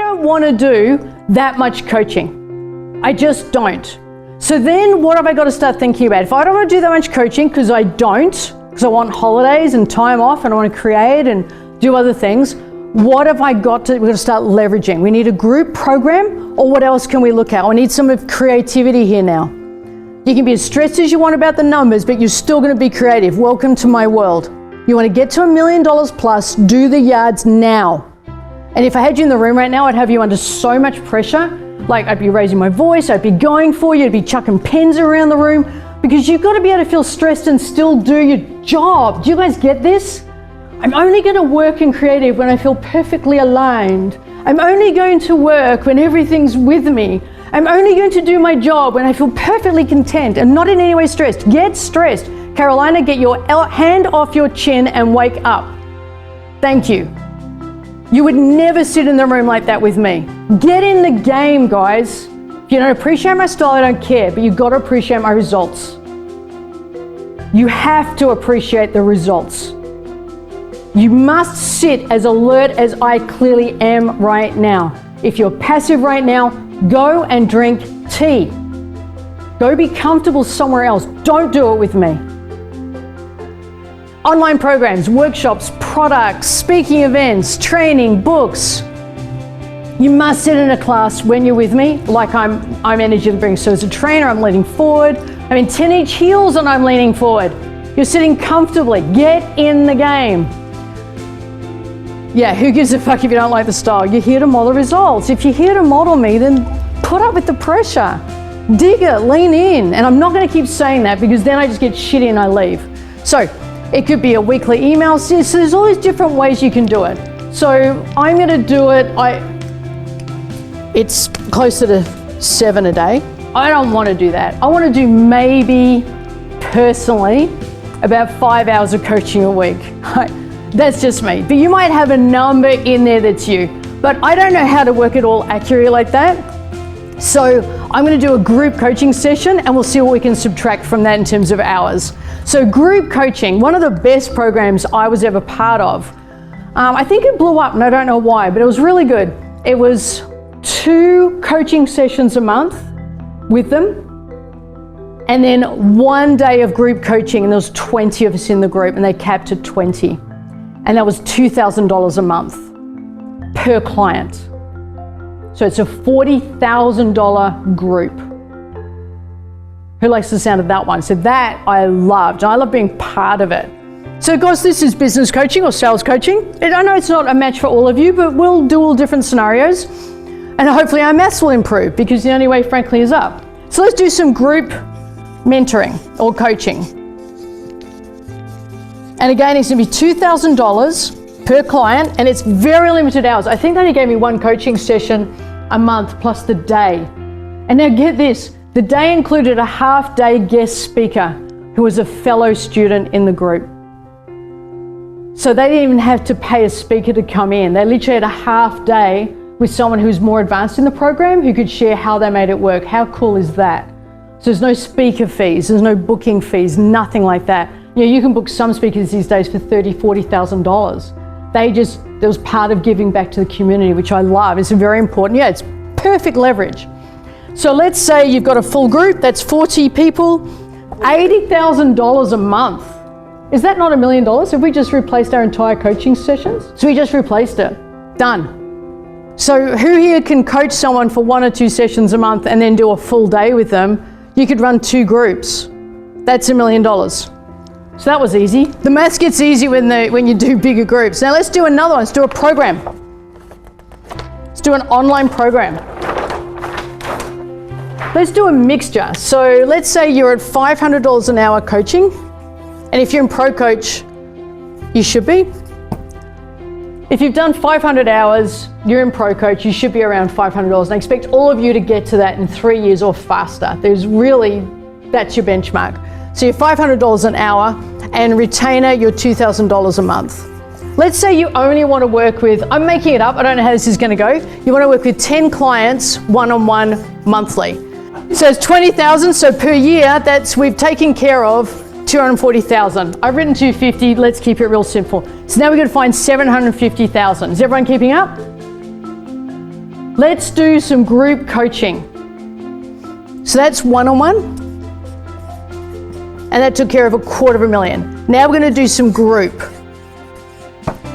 don't want to do that much coaching. I just don't. So then what have I got to start thinking about? If I don't want to do that much coaching because I want holidays and time off and I want to create and do other things, what have I got to, we've got to start leveraging. We need a group program, or what else can we look at? I need some of creativity here now. You can be as stressed as you want about the numbers, but you're still going to be creative. Welcome to my world. You want to get to $1 million plus, do the yards now. And if I had you in the room right now, I'd have you under so much pressure. Like I'd be raising my voice, I'd be going for you, I'd be chucking pens around the room, because you've got to be able to feel stressed and still do your job. Do you guys get this? I'm only going to work in creative when I feel perfectly aligned. I'm only going to work when everything's with me. I'm only going to do my job when I feel perfectly content and not in any way stressed. Get stressed. Carolina, get your hand off your chin and wake up. Thank you. You would never sit in the room like that with me. Get in the game, guys. If you don't appreciate my style, I don't care, but you've got to appreciate my results. You have to appreciate the results. You must sit as alert as I clearly am right now. If you're passive right now, go and drink tea. Go be comfortable somewhere else. Don't do it with me. Online programs, workshops, products, speaking events, training, books. You must sit in a class when you're with me, like I'm energy to bring. So as a trainer, I'm leaning forward. I'm in 10 each heels and I'm leaning forward. You're sitting comfortably. Get in the game. Yeah, who gives a fuck if you don't like the style? You're here to model results. If you're here to model me, then put up with the pressure. Dig it, lean in. And I'm not going to keep saying that because then I just get shitty and I leave. So it could be a weekly email. So there's all these different ways you can do it. So I'm going to do it. It's closer to 7 a day. I don't want to do that. I want to do maybe personally about 5 hours of coaching a week. That's just me. But you might have a number in there that's you. But I don't know how to work it all accurately like that. So I'm going to do a group coaching session and we'll see what we can subtract from that in terms of hours. So group coaching, one of the best programs I was ever part of. I think it blew up and I don't know why, but it was really good. It was 2 coaching sessions a month with them. And then 1 day of group coaching, and there was 20 of us in the group and they capped at 20. And that was $2,000 a month per client. So it's a $40,000 group. Who likes the sound of that one? So that I loved. I love being part of it. So guys, this is business coaching or sales coaching. And I know it's not a match for all of you, but we'll do all different scenarios. And hopefully our maths will improve because the only way, frankly, is up. So let's do some group mentoring or coaching. And again, it's going to be $2,000 per client, and it's very limited hours. I think they only gave me 1 coaching session a month plus the day. And now get this, the day included a half-day guest speaker who was a fellow student in the group. So they didn't even have to pay a speaker to come in. They literally had a half day with someone who's more advanced in the program who could share how they made it work. How cool is that? So there's no speaker fees, there's no booking fees, nothing like that. You know, you can book some speakers these days for $30,000, $40,000. That was part of giving back to the community, which I love. It's very important. Yeah, it's perfect leverage. So let's say you've got a full group, that's 40 people, $80,000 a month. Is that not $1 million? Have we just replaced our entire coaching sessions? So we just replaced it. Done. So who here can coach someone for 1 or 2 sessions a month and then do a full day with them? You could run 2 groups. That's $1 million. So that was easy. The maths gets easy when you do bigger groups. Now let's do another one. Let's do a program. Let's do an online program. Let's do a mixture. So let's say you're at $500 an hour coaching. And if you're in Pro Coach, you should be. If you've done 500 hours, you're in Pro Coach, you should be around $500. And I expect all of you to get to that in 3 years or faster. That's your benchmark. So you're $500 an hour and retainer, you're $2,000 a month. Let's say you only want to work with, I'm making it up, I don't know how this is going to go. You want to work with 10 clients one-on-one monthly. So it's 20,000, so per year, we've taken care of 240,000. I've written 250, let's keep it real simple. So now we're going to find 750,000. Is everyone keeping up? Let's do some group coaching. So that's one-on-one. And that took care of $250,000. Now we're going to do some group.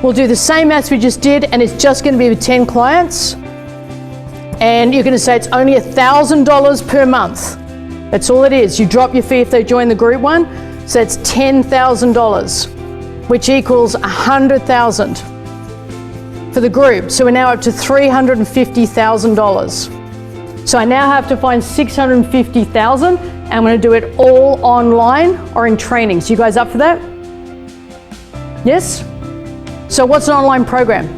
We'll do the same maths we just did, and it's just going to be with 10 clients. And you're going to say it's only $1,000 per month. That's all it is. You drop your fee if they join the group one. So it's $10,000, which equals $100,000 for the group. So we're now up to $350,000. So I now have to find $650,000, and I'm going to do it all online or in training. So you guys up for that? Yes? So what's an online program?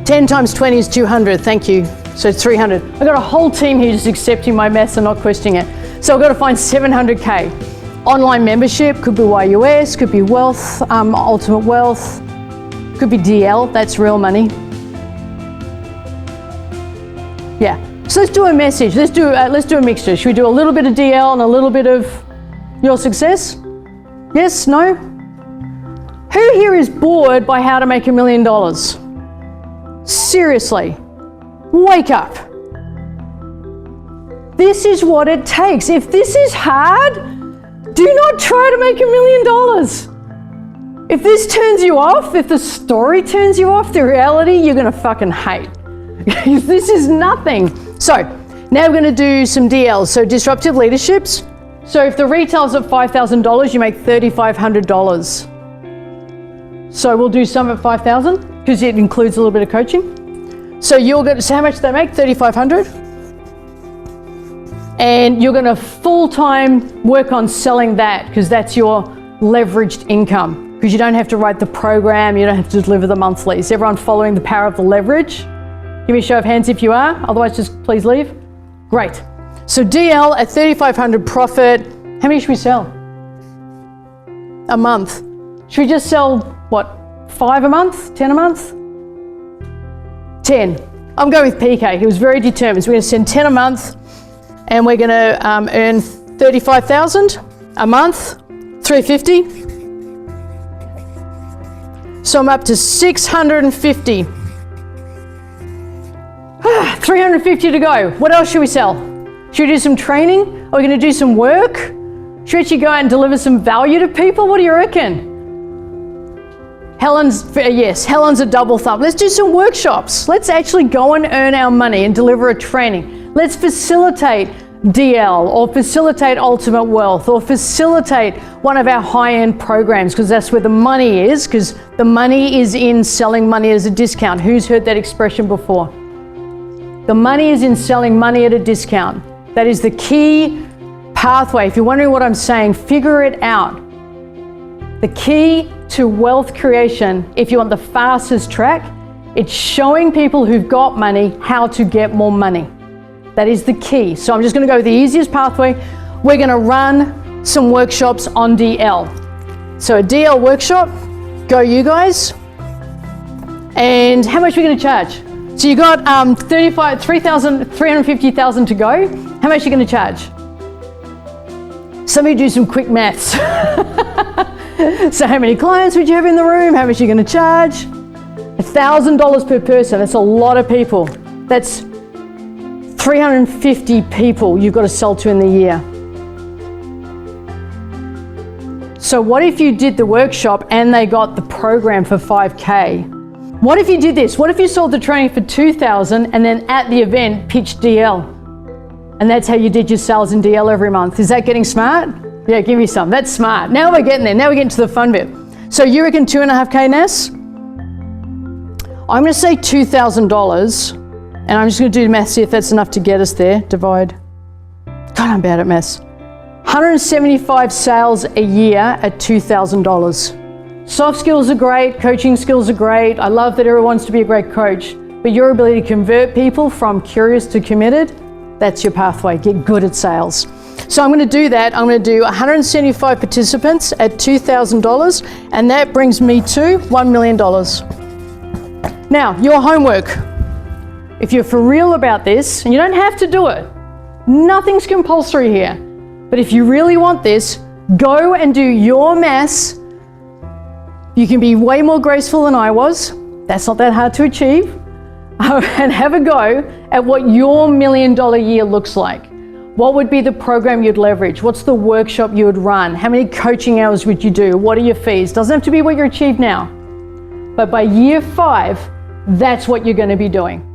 10 times 20 is 200, thank you. So it's 300. I've got a whole team here just accepting my maths and not questioning it. So I've got to find 700K. Online membership, could be YUS, could be wealth, ultimate wealth, could be DL, that's real money. Yeah, so let's do a message, let's do a mixture. Should we do a little bit of DL and a little bit of your success? Yes, no? Who here is bored by how to make $1 million? Seriously, wake up. This is what it takes. If this is hard, do not try to make $1 million. If this turns you off, if the story turns you off, the reality you're gonna fucking hate. This is nothing. So now we're gonna do some DLs. So disruptive leaderships. So if the retail's at $5,000, you make $3,500. So we'll do some at $5,000 because it includes a little bit of coaching. So you're gonna, so how much do they make? $3,500. And you're gonna full-time work on selling that because that's your leveraged income. Because you don't have to write the program, you don't have to deliver the monthly. Is everyone following the power of the leverage? Give me a show of hands if you are, otherwise just please leave. Great. So DL at $3,500 profit, how many should we sell? A month. Should we just sell, what, 5 a month, 10 a month? 10. I'm going with PK, he was very determined. So we're gonna send 10 a month and we're gonna earn 35,000 a month, 350. So I'm up to 650. 350 to go. What else should we sell? Should we do some training? Are we gonna do some work? Should we actually go out and deliver some value to people? What do you reckon? Helen's, yes, Helen's a double thumb. Let's do some workshops. Let's actually go and earn our money and deliver a training. Let's facilitate DL or facilitate ultimate wealth or facilitate one of our high-end programs because that's where the money is, because the money is in selling money as a discount. Who's heard that expression before? The money is in selling money at a discount. That is the key pathway. If you're wondering what I'm saying, figure it out. The key to wealth creation, if you want the fastest track, it's showing people who've got money how to get more money. That is the key. So I'm just going to go with the easiest pathway. We're going to run some workshops on DL. So a DL workshop, go you guys. And how much are we going to charge? So you got 350,000 to go. How much are you going to charge? Somebody do some quick maths. So how many clients would you have in the room? How much are you going to charge? $1,000 per person. That's a lot of people. That's 350 people you've got to sell to in the year. So what if you did the workshop and they got the program for 5K? What if you did this? What if you sold the training for 2,000 and then at the event pitched DL? And that's how you did your sales in DL every month. Is that getting smart? Yeah, give me some. That's smart. Now we're getting there. Now we're getting to the fun bit. So you reckon 2.5K, Ness? I'm going to say $2,000. And I'm just going to do math, see if that's enough to get us there. Divide. God, I'm bad at maths. 175 sales a year at $2,000. Soft skills are great. Coaching skills are great. I love that everyone wants to be a great coach. But your ability to convert people from curious to committed, that's your pathway. Get good at sales. So I'm going to do that. I'm going to do 175 participants at $2,000. And that brings me to $1 million. Now, your homework. If you're for real about this, and you don't have to do it, nothing's compulsory here. But if you really want this, go and do your maths. You can be way more graceful than I was. That's not that hard to achieve. And have a go at what your $1 million year looks like. What would be the program you'd leverage? What's the workshop you would run? How many coaching hours would you do? What are your fees? Doesn't have to be what you achieve now. But by year 5, that's what you're going to be doing.